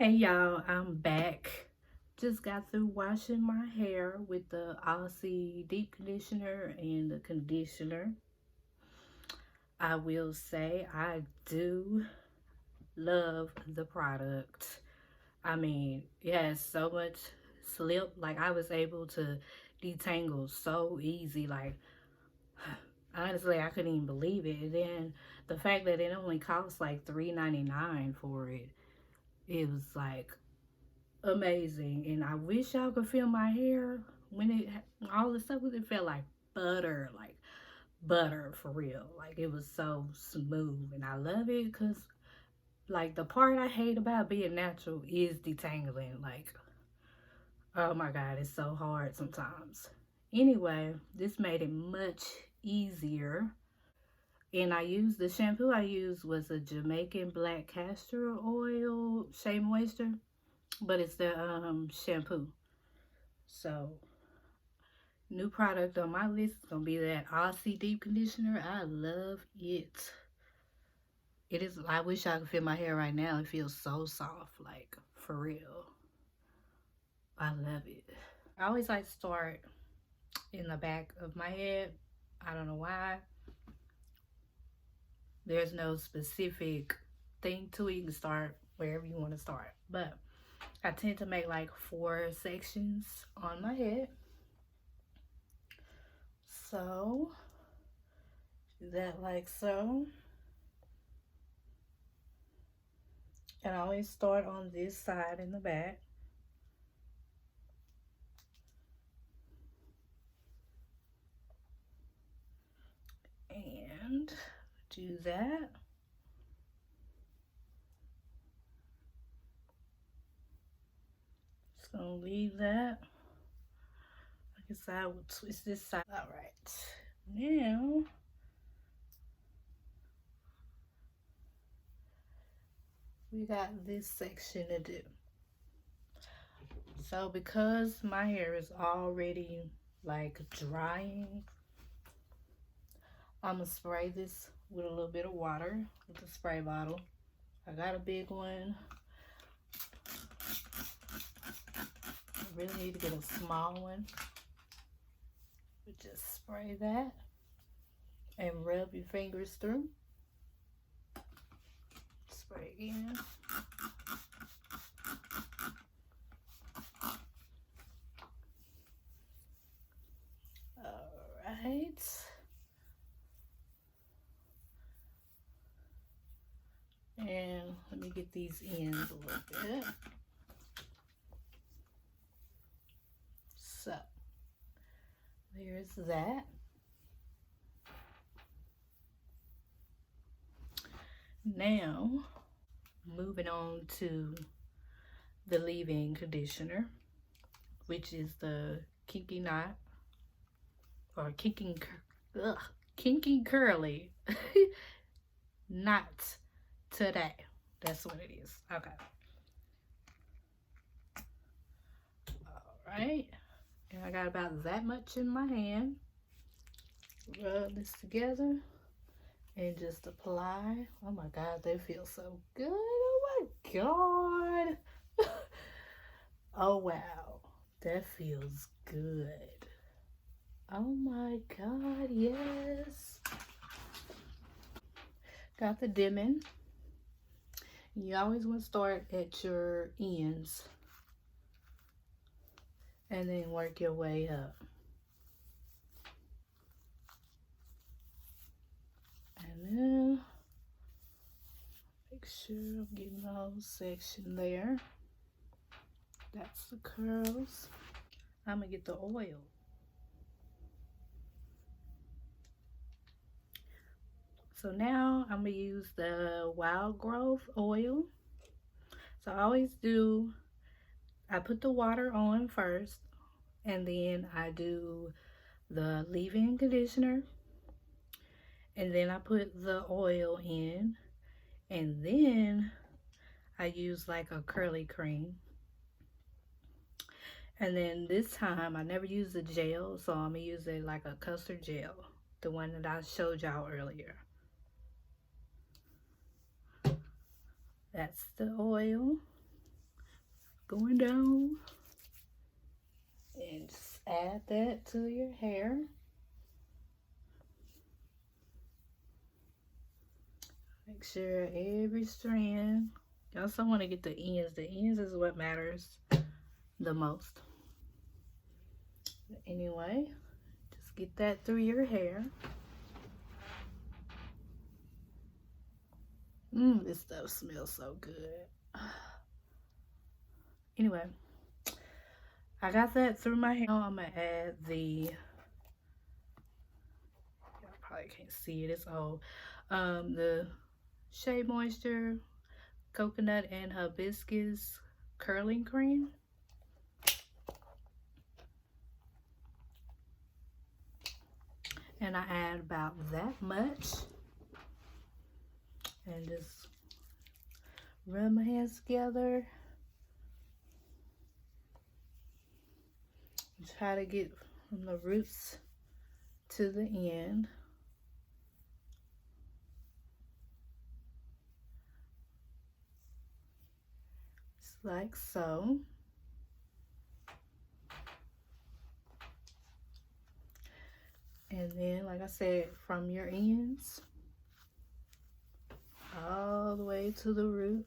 Hey y'all, I'm back. Just got through washing my hair with the Aussie deep conditioner and the conditioner. I will say I do love the product. I mean, it has so much slip. Like I was able to detangle so easy. Like honestly, I couldn't even believe it. And then the fact that it only costs like $3.99 for it, it was like amazing. And I wish y'all could feel my hair when it all the stuff, it felt like butter for real. Like it was so smooth, and I love it because like the part I hate about being natural is detangling. Like, oh my god, it's so hard sometimes. Anyway, this made it much easier. And I used the shampoo I used was a Jamaican black castor oil shea moisture, but it's the shampoo. So new product on my list is gonna be that Aussie deep conditioner. I love it. It is. I wish I could feel my hair right now. It feels so soft, like for real. I love it. I always like to start in the back of my head. I don't know why. There's no specific thing to it. You can start wherever you want to start, but I tend to make like 4 sections on my head. So do that like so. And I always start on this side in the back. And do that. Just gonna leave that. I guess I will twist this side. All right. Now, we got this section to do. So because my hair is already like drying, I'm gonna spray this with a little bit of water with the spray bottle. I got a big one. I really need to get a small one. But just spray that and rub your fingers through. Spray again. Alright. And let me get these ends a little bit. So, there's that. Now, moving on to the leave-in conditioner, which is the Kinky Knot, or Kinky Curly. Not today. That's what it is. Okay. Alright. And I got about that much in my hand. Rub this together and just apply. Oh my god, they feel so good. Oh my god. Oh wow, that feels good. Oh my god, yes. Got the dimming. You always want to start at your ends and then work your way up. And then make sure I'm getting the whole section there. That's the curls. I'm gonna get the oil. So now I'm gonna use the Wild Growth oil. So I always do, I put the water on first, and then I do the leave-in conditioner, and then I put the oil in, and then I use like a curly cream. And then this time I never use the gel, so I'm gonna use it like a custard gel, the one that I showed y'all earlier. That's the oil. going down. And just add that to your hair. Make sure every strand. You also want to get the ends. The ends is what matters the most. Anyway, just get that through your hair. This stuff smells so good. Anyway, I got that through my hair. Now I'm gonna add the, y'all probably can't see it, it's old. The Shea Moisture Coconut and Hibiscus Curling Cream. And I add about that much. And just rub my hands together. Try to get from the roots to the end. Just like so. And then, like I said, from your ends all the way to the root.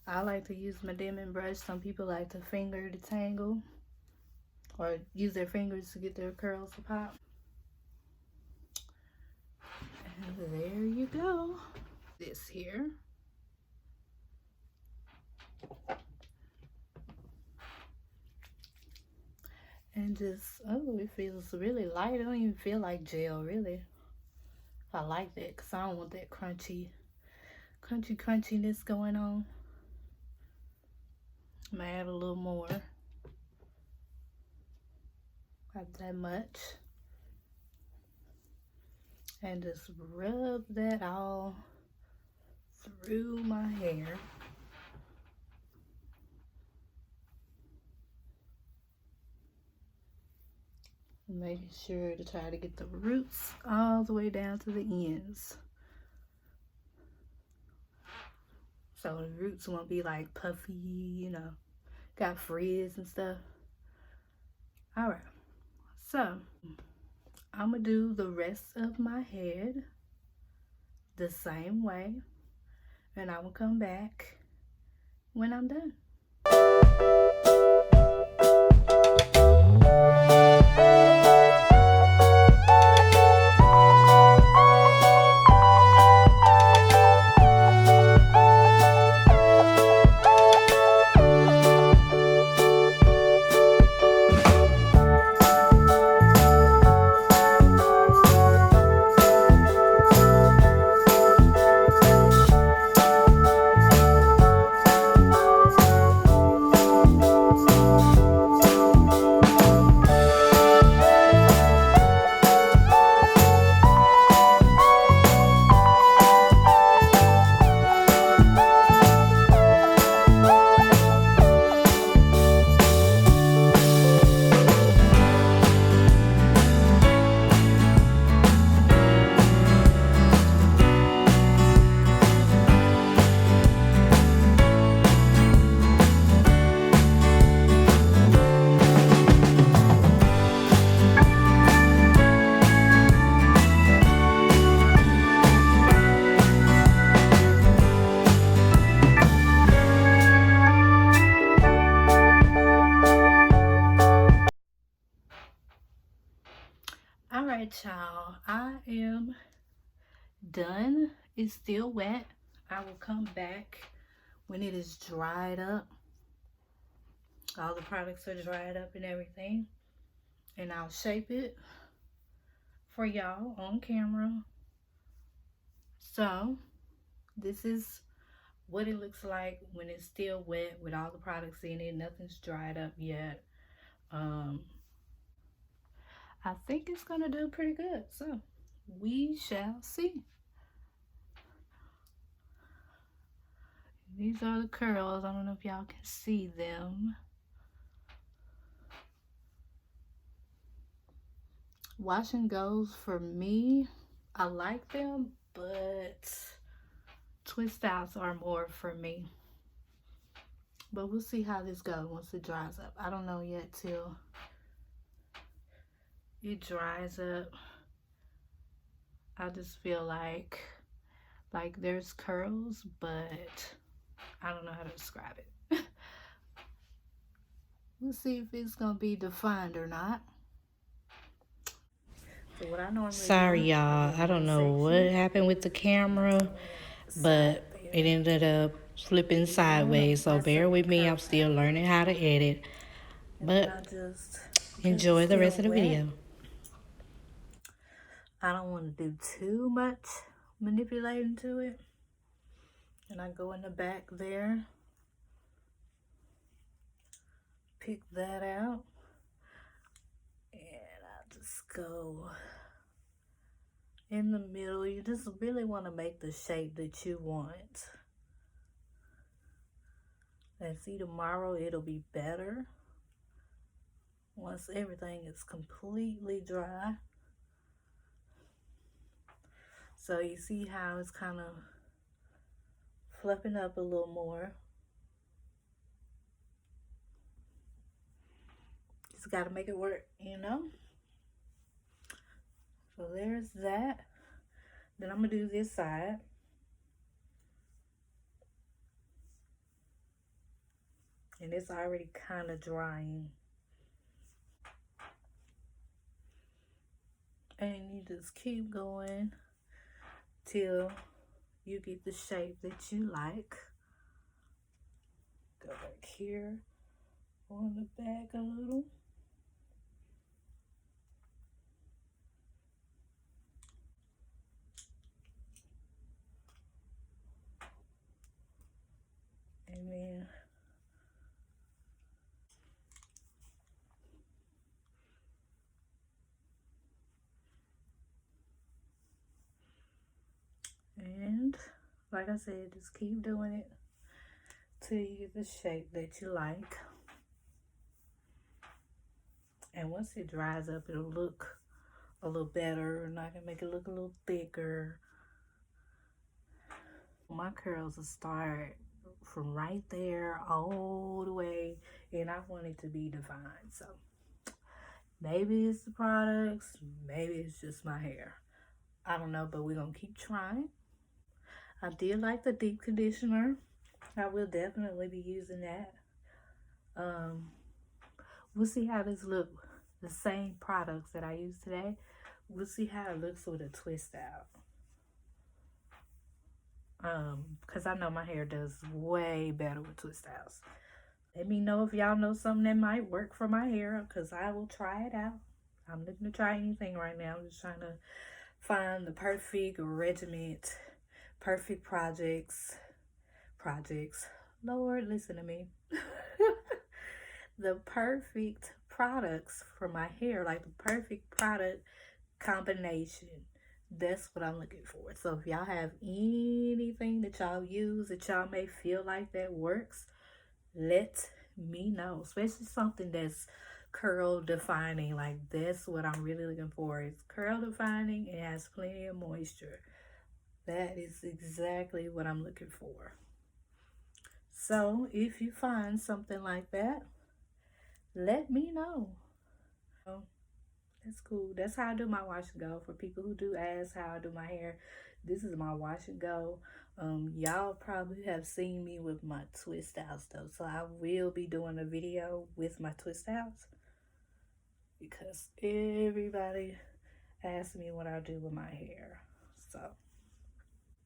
I like to use my diamond brush. Some people like to finger detangle or use their fingers to get their curls to pop. And there you go. This here. And just, oh, it feels really light. I don't even feel like gel, really. I like that because I don't want that crunchiness going on. I'm gonna add a little more. Not that much. And just rub that all through my hair. Making sure to try to get the roots all the way down to the ends. So the roots won't be like puffy, you know, got frizz and stuff. All right, so I'm gonna do the rest of my head the same way, and I will come back when I'm done. All right, y'all, I am done. It's still wet. I will come back when it is dried up. All the products are dried up and everything. And I'll shape it for y'all on camera. So, this is what it looks like when it's still wet with all the products in it. Nothing's dried up yet. I think it's gonna do pretty good. So, we shall see. These are the curls. I don't know if y'all can see them. Wash and goes for me. I like them, but twist outs are more for me. But we'll see how this goes once it dries up. I don't know yet till it dries up. I just feel like there's curls, but I don't know how to describe it. We'll see if it's gonna be defined or not. So what I normally sorry y'all, I don't know what happened with the camera, but it ended up flipping sideways, so bear with me. I'm still learning how to edit, but enjoy the rest of the video. I don't want to do too much manipulating to it, and I go in the back there, pick that out, and I just go in the middle. You just really want to make the shape that you want. And see, tomorrow it'll be better once everything is completely dry. So you see how it's kind of fluffing up a little more. Just got to make it work, you know? So there's that. Then I'm going to do this side. And it's already kind of drying. And you just keep going till you get the shape that you like. Go back here on the back a little. And then like I said, just keep doing it till you get the shape that you like. And once it dries up, it'll look a little better, and I can make it look a little thicker. My curls will start from right there all the way, and I want it to be defined. So maybe it's the products, maybe it's just my hair. I don't know, but we're gonna keep trying. I did like the deep conditioner. I will definitely be using that. We'll see how this looks. The same products that I used today. We'll see how it looks with a twist out. Because I know my hair does way better with twist outs. Let me know if y'all know something that might work for my hair, because I will try it out. I'm looking to try anything right now. I'm just trying to find the perfect regiment, perfect projects. Lord, listen to me. The perfect products for my hair, like the perfect product combination. That's what I'm looking for. So if y'all have anything that y'all use that y'all may feel like that works, let me know. Especially something that's curl defining. Like that's what I'm really looking for. It's curl defining and has plenty of moisture. That is exactly what I'm looking for. So if you find something like that, let me know. That's cool. That's how I do my wash and go. For people who do ask how I do my hair, this is my wash and go. Y'all probably have seen me with my twist outs though, so I will be doing a video with my twist outs because everybody asks me what I do with my hair. So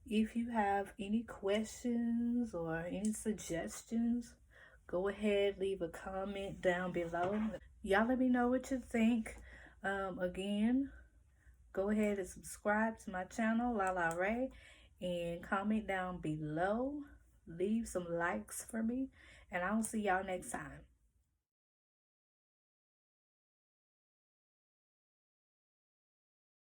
if you have any questions or any suggestions, go ahead, leave a comment down below. Y'all let me know what you think. Again, go ahead and subscribe to my channel, Lala Raye, and comment down below. Leave some likes for me, and I'll see y'all next time.